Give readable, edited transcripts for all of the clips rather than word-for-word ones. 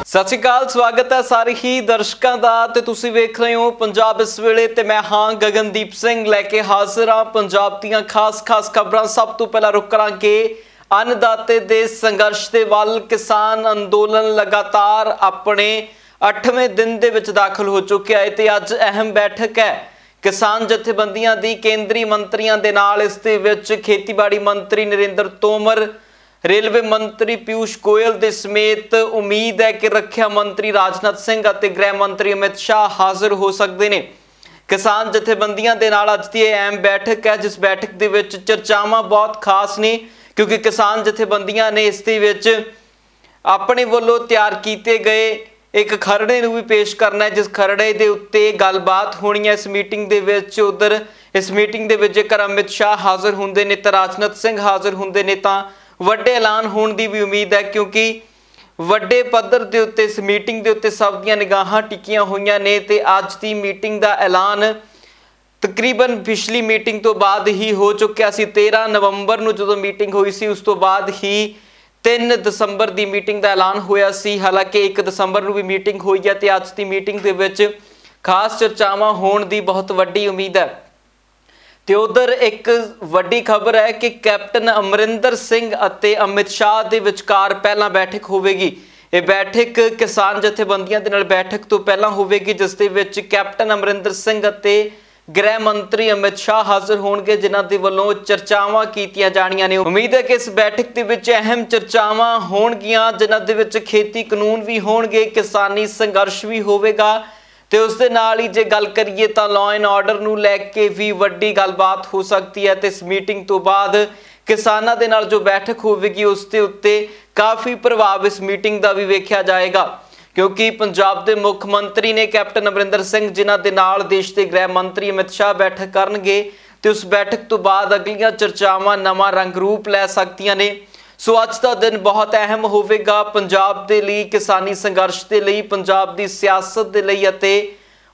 सत श्री अकाल, स्वागत है सारे ही दर्शकों का। ते तुसीं वेख रहे हो पंजाब इस वेले ते मैं हाँ गगनदीप सिंह लैके हाजिर हाँ पंजाब दीयां खास खबरां। सब तो पहला रुक करांगे अन्नदाते दे संघर्ष दे वल। किसान अंदोलन लगातार अपने 8वें दिन दे विच दाखिल हो चुका है ते अज अहम बैठक है किसान जथेबंदियां दी केंद्रीय मंत्रियों दे नाल। इस दे विच खेतीबाड़ी मंत्री नरेंद्र तोमर, रेलवे मंत्री पीयूष गोयल दे समेत उम्मीद है कि रक्षा मंत्री राजनाथ सिंह और गृह मंत्री अमित शाह हाजिर हो सकते हैं। किसान जथेबंदियां दे नाल अज दी अहम बैठक है, जिस बैठक दे विच चर्चावां बहुत खास ने क्योंकि किसान जथेबंदियां ने इस दे विच अपने वल्लों तैयार किए गए एक खरड़े नूं भी पेश करना है, जिस खरड़े दे उत्ते गलबात होनी है इस मीटिंग दे विच। उधर इस मीटिंग दे विच जेकर अमित शाह हाजिर हुंदे ने ते राजनाथ सिंह हाजिर हुंदे ने तां वड्डे ऐलान होने की भी उम्मीद है, क्योंकि वड्डे पद्धर के उत्ते इस मीटिंग के उत्ते सब दी निगाहां टिकियां हुई ने ते अज की मीटिंग का ऐलान तकरीबन पिछली मीटिंग तो बाद ही हो चुका सी। 13 नवंबर नूं जदों मीटिंग हुई सी उस तो बाद ही 3 दसंबर की मीटिंग का ऐलान होया सी। हालांकि 1 दसंबर नूं भी मीटिंग हुई है ते अज की मीटिंग दे विच खास चर्चावां होने की बहुत वड्डी उम्मीद है। ते उधर एक वड्डी खबर है कि कैप्टन अमरिंदर सिंह अते अमित शाह दे विचकार पहला बैठक होवेगी। ये बैठक किसान जथेबंदियां दे नाल बैठक तो पहला होवेगी, जिस दे विच कैप्टन अमरिंदर सिंह अते गृह मंत्री अमित शाह हाजिर होणगे, जिन्हां दे वल्लों चर्चावां कीतियां जाणियां ने। उम्मीद है कि इस बैठक दे विच अहम चर्चावां होणगियां, जिन्हां दे विच खेती कानून भी होणगे, किसानी संघर्ष भी होवेगा ते उस दे नाल ही जे गल करिए तां लॉ एंड ऑर्डर नूं लैके भी वड्डी गलबात हो सकती है। ते इस मीटिंग तो बाद किसानां दे नाल जो बैठक होवेगी उस दे उत्ते काफ़ी प्रभाव इस मीटिंग का भी वेख्या जाएगा, क्योंकि पंजाब के मुख मंत्री ने कैप्टन अमरिंदर सिंह, जिन्हां दे नाल देश के गृह मंत्री अमित शाह बैठक करनगे ते उस बैठक तो बाद अगलियां चर्चावां नवां रंग रूप लै सकदियां ने। सो अज का दिन बहुत अहम होवेगा पंजाब दे लई, किसानी संघर्ष दे लई, पंजाब दी सियासत दे लई अते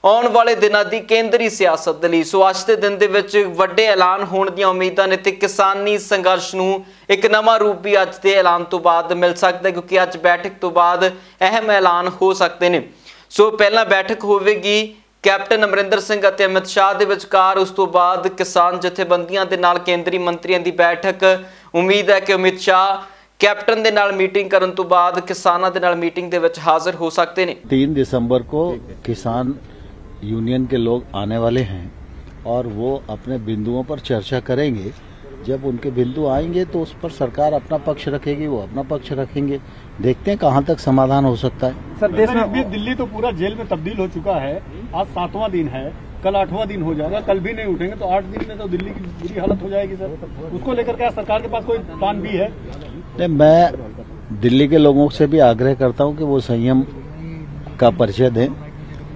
आउण वाले दिनां दी केंद्री सियासत दे लई। सो अज दे दिन दे विच वड्डे ऐलान होण दीयां उम्मीदां ने ते किसानी संघर्ष नूं एक नवां रूप भी अज दे ऐलान तो बाद मिल सकदा है, क्योंकि अज बैठक तो बाद अहम ऐलान हो सकते हैं। सो पहला बैठक होवेगी कैप्टन अमरिंदर सिंह अते अमित शाह दे विचकार, उस तो बाद किसान जथेबंदियां दे नाल केंद्रीय मंत्रियों की बैठक। उम्मीद है कि अमित शाह कैप्टन दे नाल मीटिंग करन तो बाद किसानां दे नाल मीटिंग दे विच हाजिर हो सकते हैं। 3 दिसंबर को किसान यूनियन के लोग आने वाले हैं और वो अपने बिंदुओं पर चर्चा करेंगे। जब उनके बिंदु आएंगे तो उस पर सरकार अपना पक्ष रखेगी, वो अपना पक्ष रखेंगे। देखते हैं कहां तक समाधान हो सकता है। सर, देश में दिल्ली तो पूरा जेल में तब्दील हो चुका है। आज 7वां दिन है, कल 8वां दिन हो जाएगा। कल भी नहीं उठेंगे तो 8 दिन में तो दिल्ली की बुरी हालत हो जाएगी। सर, उसको लेकर क्या सरकार के पास कोई प्लान भी है? नहीं, मैं दिल्ली के लोगों से भी आग्रह करता हूं कि वो संयम का परिचय दें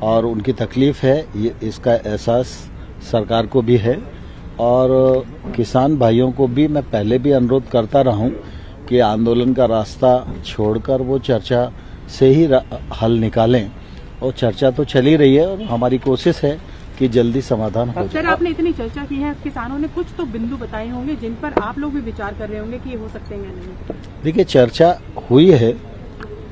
और उनकी तकलीफ है ये, इसका एहसास सरकार को भी है और किसान भाइयों को भी मैं पहले भी अनुरोध करता रहा हूं कि आंदोलन का रास्ता छोड़कर वो चर्चा से ही हल निकालें। और चर्चा तो चल ही रही है और हमारी कोशिश है कि जल्दी समाधान हो जाए। सर, आपने इतनी चर्चा की है, किसानों ने कुछ तो बिंदु बताए होंगे जिन पर आप लोग भी विचार कर रहे होंगे कि ये हो सकते हैं या नहीं? देखिए, चर्चा हुई है,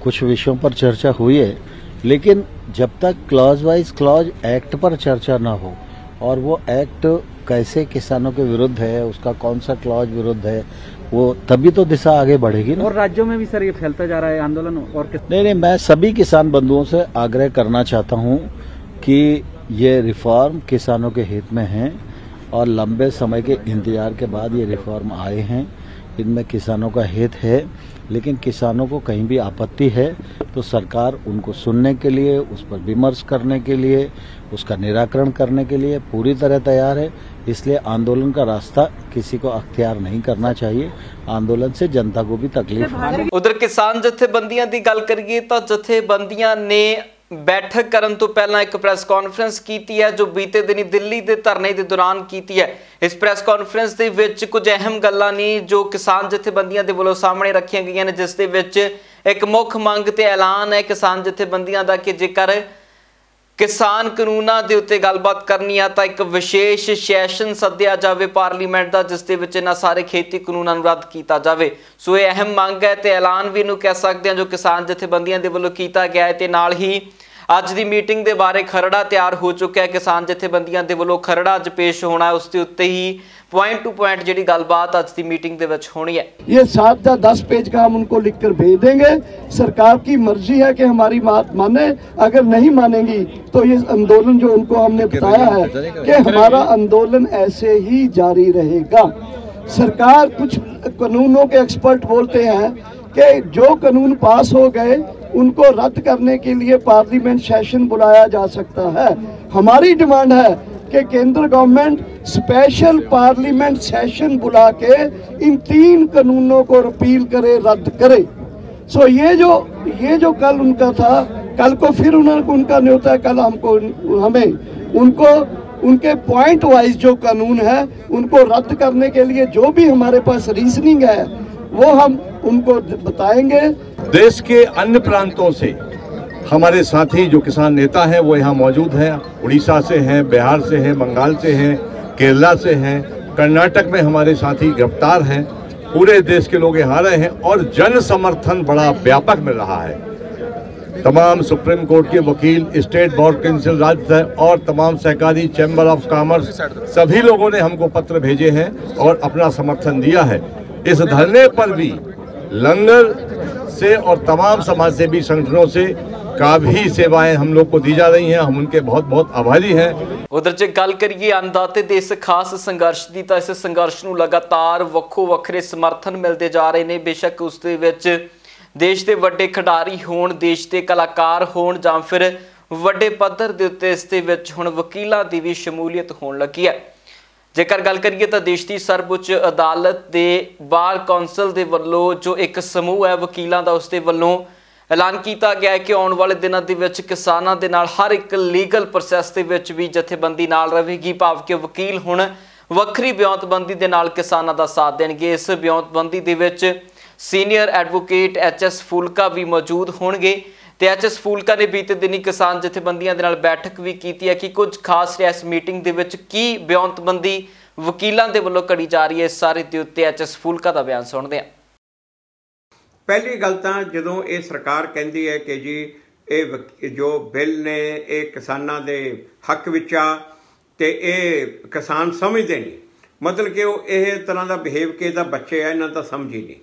कुछ विषयों पर चर्चा हुई है, लेकिन जब तक क्लॉज वाइज क्लॉज एक्ट पर चर्चा न हो और वो एक्ट कैसे किसानों के विरुद्ध है, उसका कौन सा क्लॉज विरुद्ध है, वो तभी तो दिशा आगे बढ़ेगी ना। और राज्यों में भी सर ये फैलता जा रहा है आंदोलन। और नहीं, मैं सभी किसान बंधुओं से आग्रह करना चाहता हूं कि ये रिफॉर्म किसानों के हित में है और लंबे समय के इंतजार के बाद ये रिफॉर्म आए हैं। इनमें किसानों का हित है, लेकिन किसानों को कहीं भी आपत्ति है तो सरकार उनको सुनने के लिए, उस पर विमर्श करने के लिए, उसका निराकरण करने के लिए पूरी तरह तैयार है। इसलिए आंदोलन का रास्ता किसी को अख्तियार नहीं करना चाहिए। आंदोलन से जनता को भी तकलीफ है। उधर किसान जथेबंदियां की गल करिए तो जथेबंदियां ने बैठक करन तो पहला एक प्रेस कॉन्फ्रेंस की है, जो बीते दिनी दिल्ली के धरने के दौरान की है। इस प्रेस कॉन्फ्रेंस के विच कुछ अहम गल्लां ने जो किसान जथेबंदियां दे वल्लों सामने रखियां गईयां ने, जिस दे विच एक मुख मंग ते ऐलान है किसान जथेबंदियां दा कि जेकर किसान कानूनां दे उत्ते गलबात करनी आ तां एक विशेष सैशन सद्दिया जावे पार्लीमेंट दा, जिस दे विच इन्हां सारे खेती कानूनां नूं रद्द कीता जावे। सो ये अहम मंग है ते ऐलान भी नूं कह सकदे हां जो किसान जथेबंदियां दे वल्लों कीता गया है। ते नाल ही अज दी मीटिंग दे बारे खरड़ा तैयार हो चुका है। किसान जथेबंदियां दे वल्लों खरड़ा अज पेश होना है, उसके उत्ते ही पॉइंट टू पॉइंट जिहड़ी गलबात अज दी मीटिंग दे विच होनी है। ये 7 या 10 पेज का हम उनको लिखकर भेज देंगे। सरकार की मर्जी है कि हमारी बात माने, अगर नहीं मानेंगी तो ये आंदोलन जो उनको हमने बताया है कि हमारा आंदोलन ऐसे ही जारी रहेगा। सरकार कुछ कानूनों के एक्सपर्ट बोलते हैं कि जो कानून पास हो गए उनको रद्द करने के लिए पार्लियामेंट सेशन बुलाया जा सकता है। हमारी डिमांड है कि केंद्र गवर्नमेंट स्पेशल पार्लियामेंट सेशन बुला के इन 3 कानूनों को रिपील करे, रद्द करे। सो ये जो कल उनका था, कल को फिर उनका न्योता है, कल हमें उनको उनके पॉइंट वाइज जो कानून है उनको रद्द करने के लिए जो भी हमारे पास रीजनिंग है वो हम उनको बताएंगे। देश के अन्य प्रांतों से हमारे साथी जो किसान नेता हैं वो यहाँ मौजूद हैं। उड़ीसा से हैं, बिहार से हैं, बंगाल से हैं, केरला से हैं, कर्नाटक में हमारे साथी गिरफ्तार हैं। पूरे देश के लोग यहाँ रहे हैं और जन समर्थन बड़ा व्यापक मिल रहा है। तमाम सुप्रीम कोर्ट के वकील, स्टेट बार काउंसिल राज्य और तमाम सहकारी चैम्बर ऑफ कॉमर्स सभी लोगों ने हमको पत्र भेजे हैं और अपना समर्थन दिया है। इस धरने पर भी लंगर से और तमाम समाज सेवी संगठनों से काफी सेवाएं हम लोग को दी जा रही हैं। हम उनके बहुत बहुत आभारी हैं। उधर जे गल करिए अन्नदाते दे इस खास संघर्ष की, तो इस संघर्ष नूं लगातार वक्खो वखरे समर्थन मिलते जा रहे हैं। बेशक उस दे विच देश के वड्डे खिडारी होण, देश के कलाकार होण जां फिर वड्डे पद्धर दे उत्ते इस दे विच हुण वकीलां दी भी शमूलीयत होण लगी है। जेकर गल करिए तो देश की सर्वोच्च अदालत के बार कौंसल के वलों जो एक समूह है वकीलों का, उसके वलों ऐलान किया गया है कि आने वाले दिनों के विच किसानों के नाल हर एक लीगल प्रोसैस के विच भी जथेबंदी नाल रहेगी, भाव कि वकील हुण वक्री ब्योंतबंदी के नाल किसानों का साथ देंगे। इस ब्योंतबंदी के विच सीनियर एडवोकेट एच.एस. फूलका भी मौजूद होंगे। तो एच.एस. फूलका ने बीते दिनी किसान जथेबंदियां दे नाल बैठक भी की है कि कुछ खास इस मीटिंग दे विच की ब्योंतबंदी वकीलों के वलों करी जा रही है। इस सारे दे उत्ते एच.एस. फूलका का बयान सुनते हैं। पहली गल तां जदों ये सरकार कहती है कि जी ये जो बिल ने ये किसानां दे हक विच आ ते ये किसान समझते नहीं, मतलब कि वो इस तरह का बिहेव के इहदा बच्चे आ, इन्हां दा समझ ही नहीं।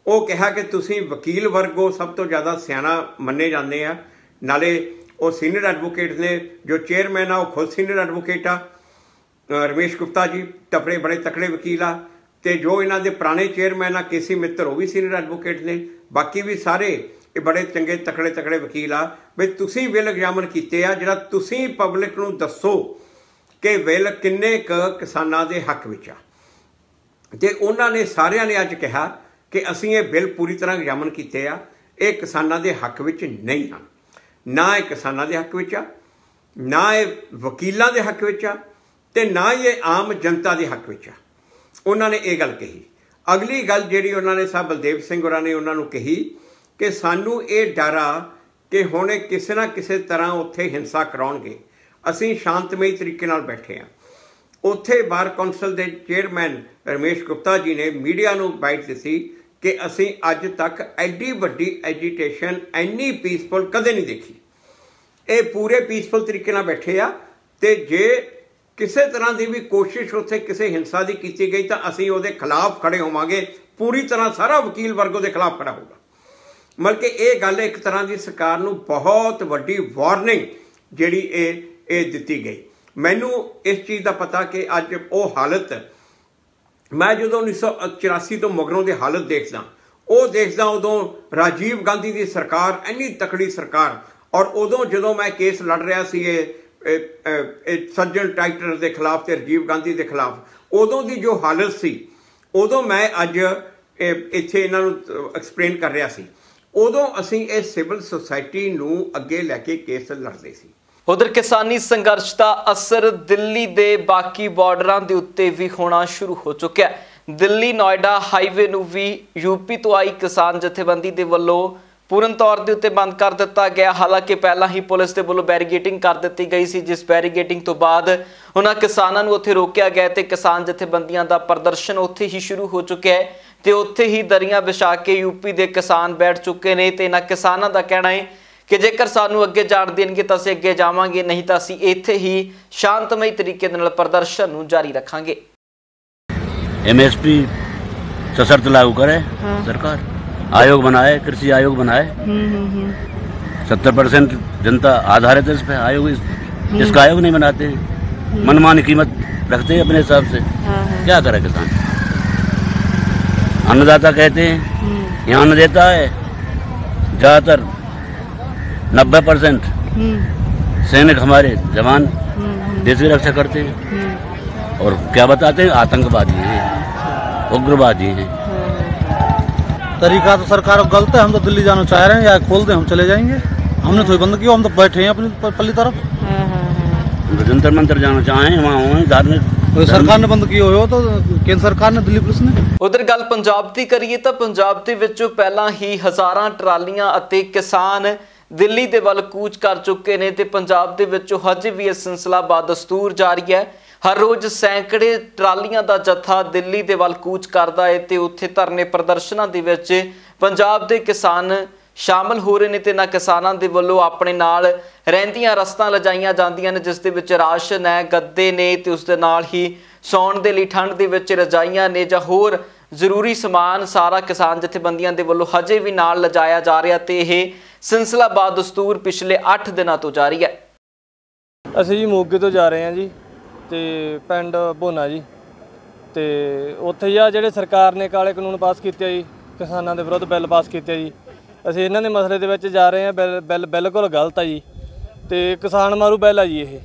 वो कहा कि तुसीं वकील वर्गो सब तो ज़्यादा सियाणा मन्ने जाते हैं, नाले वो सीनियर एडवोकेट ने, जो चेयरमैन आ वो खुद सीनियर एडवोकेट आ रमेश गुप्ता जी, तपड़े बड़े तकड़े वकील आ। तो जो इन्हों के पुराने चेयरमैन आ केसी मित्तर वो भी सीनियर एडवोकेट ने, बाकी भी सारे ये बड़े चंगे तकड़े तकड़े वकील आ। बई तुसीं बिल एग्जामन कीते आ, जिहड़ा तुसीं पब्लिक नूं दसो कि बिल किन्ने क किसानां दे हक विच आ। ते उन्हां ने सारियां ने अज कहा कि असीं ये बिल पूरी तरह एग्जामन कीते आ, ये किसानां दे हक विच नहीं हैं, ना ये किसानां दे हक विच आ, ना ये वकीलां दे हक विच आ, ते ना ये आम जनता दे हक विच आ। उन्होंने ये गल कही। अगली गल जिहड़ी उन्होंने साहब बलदेव सिंह होरां ने उन्होंने कही कि सानू ये डर आ कि हुण किसी ना किसी तरह उत्थे हिंसा कराउणगे, असीं शांतमई तरीके नाल बैठे हैं। उत्थे बार कौंसल के चेयरमैन रमेश गुप्ता जी ने मीडिया नूं बाइट दिती कि असीं अज तक एडी वड्डी एजीटेशन इन्नी पीसफुल कदे नहीं देखी, ये पूरे पीसफुल तरीके नाल बैठे आ। ते जे किसी तरह की भी कोशिश उत्थे किसी हिंसा की की गई तो असीं उहदे खिलाफ खड़े होवांगे, पूरी तरह सारा वकील वर्ग उहदे खिलाफ खड़ा होगा। मतलब कि ये गल एक तरह की सरकार नूं बहुत वड्डी वार्निंग जिहड़ी ये दिती गई। मैनू इस चीज़ का पता कि अज वो हालत मैं जो 1984 तो मगरों की हालत देखदा उदों राजीव गांधी की सरकार इन्नी तकड़ी सरकार, और उदों जो मैं केस लड़ रहा सी सज्जन टाइटर के खिलाफ ते राजीव गांधी के खिलाफ, उदों की जो हालत सी उदों मैं अज इत्थे इन्हां नूं एक्सप्लेन कर रहा सी, उदों असीं इस सिविल सोसाइटी नूं अगे लैके केस लड़दे सी। उधर किसानी संघर्ष का असर दिल्ली के बाकी बॉर्डर के उत्ते भी होना शुरू हो चुका है। दिल्ली नोएडा हाईवे नूं भी यूपी तो आई किसान जथेबंदी के वलों पूर्ण तौर के उत्ते बंद कर दिता गया। हालांकि पहला ही पुलिस के वलों बैरीगेटिंग कर दी गई सी, जिस बैरीगेटिंग तो बाद उन्होंने किसानों को उत्थे रोकिया गया तो किसान जथेबंदियों का प्रदर्शन उत्थे ही शुरू हो चुका है तो उत्थे ही दरियां विछा के यूपी के किसान बैठ चुके हैं। तो इन्होंने किसानों का कहना है कि जेकर सानू अगे जाण देणगे तो असीं अगे जावांगे, नहीं तो असीं इत्थे ही शांतमई तरीके नाल प्रदर्शन नूं जारी रखांगे। MSP सशर्त लागू करे सरकार, आयोग बनाए, कृषि आयोग बनाए। 70% जनता आधारित है इस पे आयोग, इसका आयोग नहीं बनाते हैं, मनमानी कीमत रखते हैं अपने हिसाब से। क्या करे किसान? अन्नदाता कहते हैं, यहाँ अन्न देता है ज़्यादातर 90% सैनिक हमारे जवान देश की रक्षा करते हैं और क्या बताते हैं, आतंकवादी हैं, उग्रवादी हैं। तरीका तो सरकार का गलत है। हम तो दिल्ली जाना चाह रहे हैं, या खोल दें हम चले जाएंगे। हमने तो बंद किया, हम तो बैठे हैं अपनी पल्ली तरफ। जंतर मंतर जाना चाहें वहाँ हुए धार्मिक, सरकार ने बंद किए हो तो केंद्र सरकार ने, दिल्ली पुलिस ने। उधर गल पंजाब की करिए तो पंजाब के विचों पहला ही हज़ारां ट्रालियां अते किसान दिल्ली दे वल कूच कर चुके हैं तो पंजाब दे विचों हजे भी यह सिलसिला बादस्तूर जारी है। हर रोज़ सैकड़े ट्रालियां का जत्था दिल्ली दे वल कूच करता है तो उत्थे धरने प्रदर्शनों दे विच पंजाब दे किसान शामिल हो रहे हैं तो इन्हां किसानां दे वल्लों अपने नाल रहिंदियां रस्तां लजाईयां जांदियां ने, जिस दे विच राशन है, गद्दे ने ते उस दे नाल ही सौण दे लई ठंड दे विच रजाइयां ने जां होर जरूरी समान सारा किसान जथेबंदियां दे वल्लों हजे भी नाल लजाया जा रहा ते यह सिलसिला बादस्तूर पिछले 8 दिनों तो जारी है। ਅਸੀਂ ਜੀ ਮੋਗੇ ਤੋਂ ਜਾ ਰਹੇ ਹਾਂ ਜੀ ਤੇ ਪਿੰਡ ਭੋਨਾ ਜੀ ਤੇ ਉੱਥੇ ਆ ਜਿਹੜੇ ਸਰਕਾਰ ਨੇ ਕਾਲੇ ਕਾਨੂੰਨ ਪਾਸ ਕੀਤੇ ਜੀ, ਕਿਸਾਨਾਂ ਦੇ ਵਿਰੁੱਧ ਬਿੱਲ ਪਾਸ ਕੀਤੇ ਜੀ। ਅਸੀਂ ਇਹਨਾਂ ਦੇ ਮਸਲੇ ਦੇ ਵਿੱਚ ਜਾ ਰਹੇ ਹਾਂ। ਬਿੱਲ ਬਿਲਕੁਲ ਗਲਤ ਆ ਜੀ ਤੇ ਕਿਸਾਨ ਮਾਰੂ ਬਿੱਲ ਆ ਜੀ ਇਹ।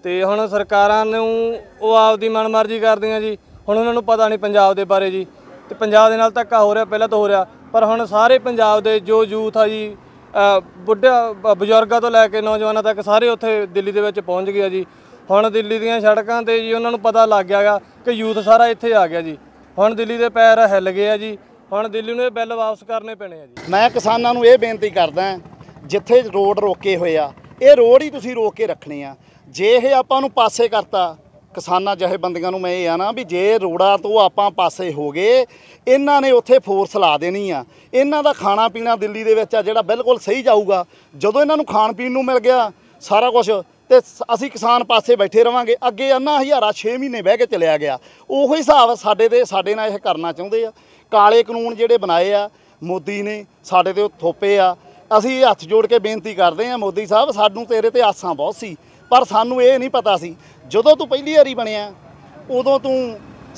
ਤੇ ਹੁਣ ਸਰਕਾਰਾਂ ਨੂੰ ਉਹ ਆਪਦੀ ਮਨਮਰਜ਼ੀ ਕਰਦੀਆਂ ਜੀ। ਹੁਣ ਉਹਨਾਂ ਨੂੰ ਪਤਾ ਨਹੀਂ ਪੰਜਾਬ ਦੇ ਬਾਰੇ ਜੀ ਤੇ ਪੰਜਾਬ ਦੇ ਨਾਲ ਧੱਕਾ ਹੋ ਰਿਹਾ, ਪਹਿਲਾਂ ਤਾਂ ਹੋ ਰਿਹਾ, ਪਰ ਹੁਣ ਸਾਰੇ ਪੰਜਾਬ ਦੇ ਜੋ ਯੂਥ ਆ ਜੀ, ਬੁੱਢਾ ਬਜ਼ੁਰਗਾਂ ਤੋਂ ਲੈ ਕੇ ਨੌਜਵਾਨਾਂ ਤੱਕ ਸਾਰੇ ਉੱਥੇ ਦਿੱਲੀ ਦੇ ਵਿੱਚ ਪਹੁੰਚ ਗਿਆ ਜੀ। ਹੁਣ ਦਿੱਲੀ ਦੀਆਂ ਸੜਕਾਂ ਤੇ ਜੀ ਉਹਨਾਂ ਨੂੰ ਪਤਾ ਲੱਗ ਗਿਆ ਕਿ ਯੂਥ ਸਾਰਾ ਇੱਥੇ ਆ ਗਿਆ ਜੀ। ਹੁਣ ਦਿੱਲੀ ਦੇ ਪੈਰ ਹਿੱਲ ਗਏ ਆ ਜੀ। ਹੁਣ ਦਿੱਲੀ ਨੂੰ ਇਹ ਬਿੱਲ ਵਾਪਸ ਕਰਨੇ ਪੈਣੇ ਆ ਜੀ। ਮੈਂ ਕਿਸਾਨਾਂ ਨੂੰ ਇਹ ਬੇਨਤੀ ਕਰਦਾ, ਜਿੱਥੇ ਰੋਡ ਰੋਕੇ ਹੋਏ ਆ ਇਹ ਰੋਡ ਹੀ ਤੁਸੀਂ ਰੋਕ ਕੇ ਰੱਖਣੇ ਆ। ਜੇ ਇਹ ਆਪਾਂ ਨੂੰ ਪਾਸੇ ਕਰਤਾ, ਕਿਸਾਨਾਂ ਜਥੇਬੰਦੀਆਂ ਨੂੰ ਮੈਂ ਇਹ ਆ ਨਾ ਵੀ ਜੇ ਰੋਡਾਂ ਤੋਂ ਆਪਾਂ ਪਾਸੇ ਹੋ ਗਏ, ਇਹਨਾਂ ਨੇ ਉੱਥੇ ਫੋਰਸ ਲਾ ਦੇਣੀ ਆ। ਇਹਨਾਂ ਦਾ ਖਾਣਾ ਪੀਣਾ ਦਿੱਲੀ ਦੇ ਵਿੱਚ ਆ ਜਿਹੜਾ ਬਿਲਕੁਲ ਸਹੀ ਜਾਊਗਾ। ਜਦੋਂ ਇਹਨਾਂ ਨੂੰ ਖਾਣ ਪੀਣ ਨੂੰ ਮਿਲ ਗਿਆ ਸਾਰਾ ਕੁਝ ਤੇ ਅਸੀਂ ਕਿਸਾਨ ਪਾਸੇ ਬੈਠੇ ਰਵਾਂਗੇ। ਅੱਗੇ ਅੰਨਾ ਹਜ਼ਾਰਾ 6 ਮਹੀਨੇ ਬਹਿ ਕੇ ਚਲਿਆ ਗਿਆ। ਉਹੀ ਹਿਸਾਬ ਸਾਡੇ ਨਾਲ ਇਹ ਕਰਨਾ ਚਾਹੁੰਦੇ ਆ। ਕਾਲੇ ਕਾਨੂੰਨ ਜਿਹੜੇ ਬਣਾਏ ਆ ਮੋਦੀ ਨੇ ਸਾਡੇ ਤੇ ਥੋਪੇ ਆ। ਅਸੀਂ ਹੱਥ ਜੋੜ ਕੇ ਬੇਨਤੀ ਕਰਦੇ ਆ, ਮੋਦੀ ਸਾਹਿਬ ਸਾਨੂੰ ਤੇਰੇ ਤੇ ਆਸਾਂ ਬਹੁਤ ਸੀ, ਪਰ ਸਾਨੂੰ ਇਹ ਨਹੀਂ ਪਤਾ ਸੀ ਜਦੋਂ ਤੂੰ ਪਹਿਲੀ ਵਾਰੀ ਬਣਿਆ ਉਦੋਂ ਤੂੰ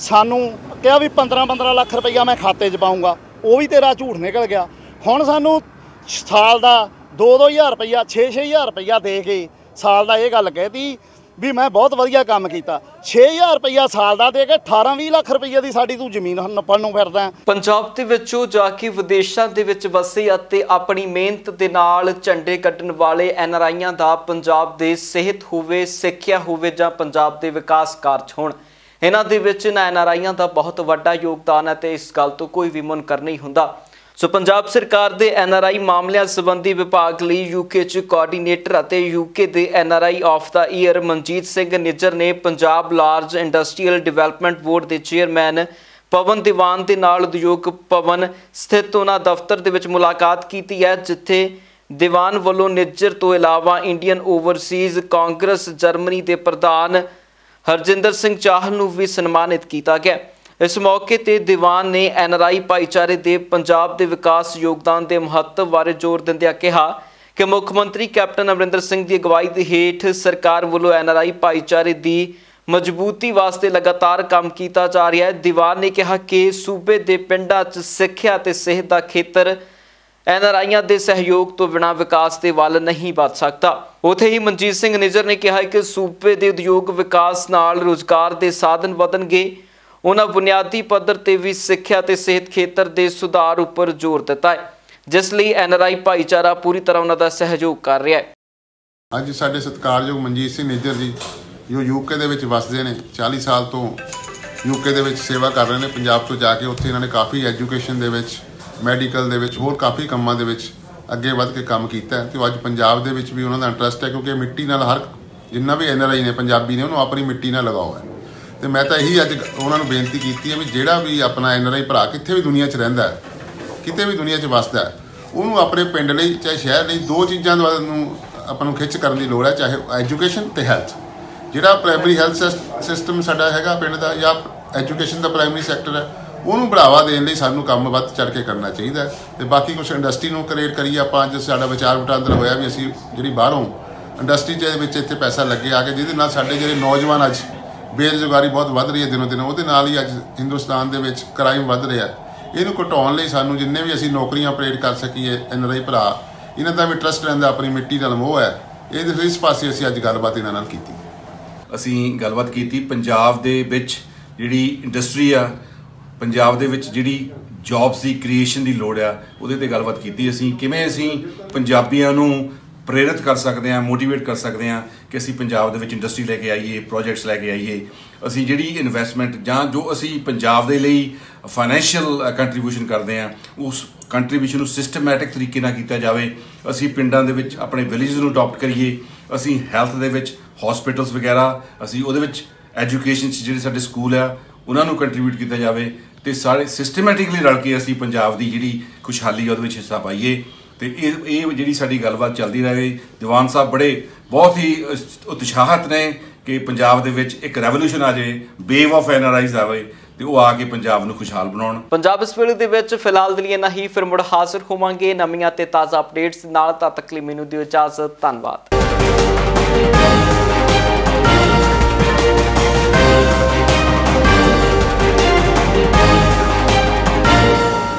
ਸਾਨੂੰ ਕਿਹਾ ਵੀ 15 ਲੱਖ ਰੁਪਈਆ ਮੈਂ ਖਾਤੇ 'ਚ ਪਾਊਂਗਾ, ਉਹ ਵੀ ਤੇਰਾ ਝੂਠ ਨਿਕਲ ਗਿਆ। ਹੁਣ ਸਾਨੂੰ ਸਾਲ ਦਾ 2-2000 ਰੁਪਈਆ 6-6000 ਰੁਪਈਆ ਦੇ ਕੇ ਸਾਲ ਦਾ ਇਹ ਗੱਲ ਕਹਿਤੀ ਵੀ ਮੈਂ ਬਹੁਤ ਵਧੀਆ ਕੰਮ ਕੀਤਾ। 6000 ਰੁਪਈਆ ਸਾਲ ਦਾ ਦੇ ਕੇ 18-20 ਲੱਖ ਰੁਪਈਆ ਦੀ ਸਾਡੀ ਤੂੰ ਜ਼ਮੀਨ ਨੱਪਣ ਨੂੰ ਫਿਰਦਾ। ਪੰਜਾਬ ਦੇ ਵਿੱਚੋਂ ਜਾ ਕੇ ਵਿਦੇਸ਼ਾਂ ਦੇ ਵਿੱਚ ਵਸੇ ਅਤੇ ਆਪਣੀ ਮਿਹਨਤ ਦੇ ਨਾਲ ਝੰਡੇ ਕੱਢਣ ਵਾਲੇ NRIਆਂ ਦਾ ਪੰਜਾਬ ਦੇ ਸਿਹਤ ਹੋਵੇ, ਸਿੱਖਿਆ ਹੋਵੇ ਜਾਂ ਪੰਜਾਬ ਦੇ ਵਿਕਾਸ ਕਾਰਜ ਹੋਣ, ਇਹਨਾਂ ਦੇ ਵਿੱਚ NRIਆਂ ਦਾ ਬਹੁਤ ਵੱਡਾ ਯੋਗਦਾਨ ਹੈ ਤੇ ਇਸ ਗੱਲ ਤੋਂ ਕੋਈ ਵੀ ਮੁਨਕਰ ਨਹੀਂ ਹੁੰਦਾ। ਸੋ ਪੰਜਾਬ ਸਰਕਾਰ ਦੇ NRI ਮਾਮਲਿਆਂ ਸੰਬੰਧੀ ਵਿਭਾਗ ਲਈ UK 'ਚ ਕੋਆਰਡੀਨੇਟਰ ਅਤੇ UK ਦੇ NRI of the year Manjit Singh Nijjar ਨੇ Punjab large industrial development board ਦੇ ਚੇਅਰਮੈਨ ਪਵਨ ਦੀਵਾਨ ਦੇ ਨਾਲ ਉਦਯੋਗ ਭਵਨ ਸਥਿਤ ਉਹਨਾਂ ਦਫ਼ਤਰ ਦੇ ਵਿੱਚ ਮੁਲਾਕਾਤ ਕੀਤੀ ਹੈ, ਜਿੱਥੇ ਦੀਵਾਨ ਵੱਲੋਂ ਨਿੱਜਰ ਤੋਂ ਇਲਾਵਾ ਇੰਡੀਅਨ ਓਵਰਸੀਜ਼ ਕਾਂਗਰਸ ਜਰਮਨੀ ਦੇ ਪ੍ਰਧਾਨ ਹਰਜਿੰਦਰ ਸਿੰਘ ਚਾਹਲ ਨੂੰ ਵੀ ਸਨਮਾਨਿਤ ਕੀਤਾ ਗਿਆ। इस मौके ते दीवान ने NRI भाईचारे के पंजाब के विकास योगदान के महत्व बारे जोर दिंदियां कहा कि मुख मंत्री कैप्टन अमरिंदर सिंह की अगवाई के हेठ सरकार वालों NRI भाईचारे की मजबूती वास्ते लगातार काम किया जा रहा है। दीवान ने कहा कि सूबे के पिंडां च सिक्ख्या ते सेहत का खेतर NRIਆਂ के सहयोग तो बिना विकास के वल नहीं वध सकता। उत्थे ही मनजीत सिंह निजर ने कहा कि सूबे के उद्योग विकास नाल रोजगार के साधन वधणगे। उन्होंने बुनियादी पद्धर ते भी सिक्ख्या ते सेहत खेतर के सुधार उपर जोर दिता है, जिस लिए NRI भाईचारा पूरी तरह उन्होंने सहयोग कर रहा है। अज साडे सत्कारयोग मनजीत सिंह निज्जर जी जो UK दे विच वसदे ने, 40 साल तो UK दे विच सेवा कर रहे हैं। पंजाब तो जाके उत्थे इन्होंने काफ़ी एजुकेशन दे विच ਮੈਡੀਕਲ ਦੇ ਵਿੱਚ ਹੋਰ ਕਾਫੀ ਕੰਮਾਂ ਦੇ ਵਿੱਚ ਅੱਗੇ ਵੱਧ ਕੇ ਕੰਮ ਕੀਤਾ ਤੇ ਅੱਜ ਪੰਜਾਬ ਦੇ ਵਿੱਚ ਵੀ ਉਹਨਾਂ ਦਾ ਇੰਟਰਸਟ ਹੈ ਕਿਉਂਕਿ ਮਿੱਟੀ ਨਾਲ ਹਰ ਜਿੰਨਾ ਵੀ NRI ਨੇ ਪੰਜਾਬੀ ਨੇ ਉਹਨੂੰ ਆਪਣੀ ਮਿੱਟੀ ਨਾਲ ਲਗਾਓ ਹੈ। ਤੇ ਮੈਂ ਤਾਂ ਇਹੀ ਅੱਜ ਉਹਨਾਂ ਨੂੰ ਬੇਨਤੀ ਕੀਤੀ ਹੈ ਵੀ ਜਿਹੜਾ ਵੀ ਆਪਣਾ NRI ਭਰਾ ਕਿੱਥੇ ਵੀ ਦੁਨੀਆ 'ਚ ਰਹਿੰਦਾ ਹੈ, ਕਿਤੇ ਵੀ ਦੁਨੀਆ 'ਚ ਵਸਦਾ ਹੈ, ਉਹਨੂੰ ਆਪਣੇ ਪਿੰਡ ਲਈ ਚਾਹੇ ਸ਼ਹਿਰ ਲਈ ਦੋ ਚੀਜ਼ਾਂ ਦਾ ਨੂੰ ਆਪਾਂ ਨੂੰ ਖਿੱਚ ਕਰਨ ਦੀ ਲੋੜ ਹੈ, ਚਾਹੇ ਐਜੂਕੇਸ਼ਨ ਤੇ ਹੈਲਥ। ਜਿਹੜਾ ਪ੍ਰਾਇਮਰੀ ਹੈਲਥ ਸਿਸਟਮ ਸਾਡਾ ਹੈਗਾ ਪਿੰਡ ਦਾ ਜਾਂ ਐਜੂਕੇਸ਼ਨ ਦਾ ਪ੍ਰਾਇਮਰੀ ਸੈਕਟਰ ਹੈ, ਉਹਨੂੰ ਬੜਾਵਾ ਦੇਣ ਲਈ ਸਾਨੂੰ ਕੰਮ ਵੱਧ ਚੜ੍ਹ ਕੇ ਕਰਨਾ ਚਾਹੀਦਾ। ਤੇ ਬਾਕੀ ਕੁਛ ਇੰਡਸਟਰੀ ਨੂੰ ਕ੍ਰੀਏਟ ਕਰੀਏ ਆਪਾਂ। ਅੱਜ ਸਾਡਾ ਵਿਚਾਰ ਵਟਾਂਦਰਾ ਹੋਇਆ ਵੀ ਅਸੀਂ ਜਿਹੜੀ ਬਾਹਰੋਂ ਇੰਡਸਟਰੀ ਦੇ ਵਿੱਚ ਇੱਥੇ ਪੈਸਾ ਲੱਗੇ ਆ ਕੇ, ਜਿਹਦੇ ਨਾਲ ਸਾਡੇ ਜਿਹੜੇ ਨੌਜਵਾਨ ਅੱਜ ਬੇਰੁਜ਼ਗਾਰੀ ਬਹੁਤ ਵੱਧ ਰਹੀ ਹੈ ਦਿਨੋਂ ਦਿਨ, ਉਹਦੇ ਨਾਲ ਹੀ ਅੱਜ ਹਿੰਦੁਸਤਾਨ ਦੇ ਵਿੱਚ ਕ੍ਰਾਈਮ ਵੱਧ ਰਿਹਾ। ਇਹਨੂੰ ਘਟਾਉਣ ਲਈ ਸਾਨੂੰ ਜਿੰਨੇ ਵੀ ਅਸੀਂ ਨੌਕਰੀਆਂ ਅਪਰੇਟ ਕਰ ਸਕੀਏ NRI ਭਰਾ, ਇਹਨਾਂ ਦਾ ਵੀ ਟਰਸਟ ਰਹਿੰਦਾ, ਆਪਣੀ ਮਿੱਟੀ ਨਾਲ ਮੋਹ ਹੈ, ਇਹਦੇ ਇਸ ਪਾਸੇ ਅਸੀਂ ਅੱਜ ਗੱਲਬਾਤ ਇਹਨਾਂ ਨਾਲ ਕੀਤੀ। ਅਸੀਂ ਗੱਲਬਾਤ ਕੀਤੀ ਪੰਜਾਬ ਦੇ ਵਿੱਚ ਜਿਹੜੀ ਇੰਡਸਟਰੀ ਆ, ਪੰਜਾਬ ਦੇ ਵਿੱਚ ਜਿਹੜੀ ਜੌਬਸ ਦੀ ਕ੍ਰੀਏਸ਼ਨ ਦੀ ਲੋੜ ਆ, ਉਹਦੇ ਤੇ ਗੱਲਬਾਤ ਕੀਤੀ। ਅਸੀਂ ਕਿਵੇਂ ਅਸੀਂ ਪੰਜਾਬੀਆਂ ਨੂੰ ਪ੍ਰੇਰਿਤ ਕਰ ਸਕਦੇ ਹਾਂ, ਮੋਟੀਵੇਟ ਕਰ ਸਕਦੇ ਹਾਂ ਕਿ ਅਸੀਂ ਪੰਜਾਬ ਦੇ ਵਿੱਚ ਇੰਡਸਟਰੀ ਲੈ ਕੇ ਆਈਏ, ਪ੍ਰੋਜੈਕਟਸ ਲੈ ਕੇ ਆਈਏ। ਅਸੀਂ ਜਿਹੜੀ ਇਨਵੈਸਟਮੈਂਟ ਜਾਂ ਜੋ ਅਸੀਂ ਪੰਜਾਬ ਦੇ ਲਈ ਫਾਈਨੈਂਸ਼ੀਅਲ ਕੰਟਰੀਬਿਊਸ਼ਨ ਕਰਦੇ ਹਾਂ, ਉਸ ਕੰਟਰੀਬਿਊਸ਼ਨ ਨੂੰ ਸਿਸਟਮੈਟਿਕ ਤਰੀਕੇ ਨਾਲ ਕੀਤਾ ਜਾਵੇ। ਅਸੀਂ ਪਿੰਡਾਂ ਦੇ ਵਿੱਚ ਆਪਣੇ ਵਿਲੇਜ ਨੂੰ ਅਡਾਪਟ ਕਰੀਏ। ਅਸੀਂ ਹੈਲਥ ਦੇ ਵਿੱਚ ਹਸਪੀਟਲਸ ਵਗੈਰਾ, ਅਸੀਂ ਉਹਦੇ ਵਿੱਚ ਐਜੂਕੇਸ਼ਨ 'ਚ ਜਿਹੜੇ ਸਾਡੇ ਸਕੂਲ ਆ ਉਹਨਾਂ ਨੂੰ ਕੰਟਰੀਬਿਊਟ ਕੀਤਾ ਜਾਵੇ ਤੇ ਸਾਰੇ ਸਿਸਟਮੈਟਿਕਲੀ ਰਲ ਕੇ ਅਸੀਂ ਪੰਜਾਬ ਦੀ ਜਿਹੜੀ ਖੁਸ਼ਹਾਲੀ ਉਹਦੇ ਵਿੱਚ ਹਿੱਸਾ ਪਾਈਏ। ਤੇ ਇਹ ਜਿਹੜੀ ਸਾਡੀ ਗੱਲਬਾਤ ਚੱਲਦੀ ਰਹੇ। ਦੀਵਾਨ ਸਾਹਿਬ ਬਹੁਤ ਹੀ ਉਤਸ਼ਾਹਤ ਨੇ ਕਿ ਪੰਜਾਬ ਦੇ ਵਿੱਚ ਇੱਕ ਰੈਵੋਲੂਸ਼ਨ ਆ ਜਾਏ, ਵੇਵ ਆਫ NRIs ਆਵੇ ਤੇ ਉਹ ਆ ਕੇ ਪੰਜਾਬ ਨੂੰ ਖੁਸ਼ਹਾਲ ਬਣਾਉਣ। ਪੰਜਾਬ ਇਸ ਵੇਲੇ ਦੇ ਵਿੱਚ ਫਿਲਹਾਲ ਦੇ ਲਈ ਇੰਨਾ ਹੀ। ਫਿਰ ਮੁੜ ਹਾਜ਼ਰ ਹੋਵਾਂਗੇ ਨਵੀਆਂ ਤੇ ਤਾਜ਼ਾ ਅਪਡੇਟਸ ਨਾਲ। ਤਦ ਤੱਕ ਲਈ ਮੈਨੂੰ ਦਿਓ ਇਜਾਜ਼ਤ। ਧੰਨਵਾਦ।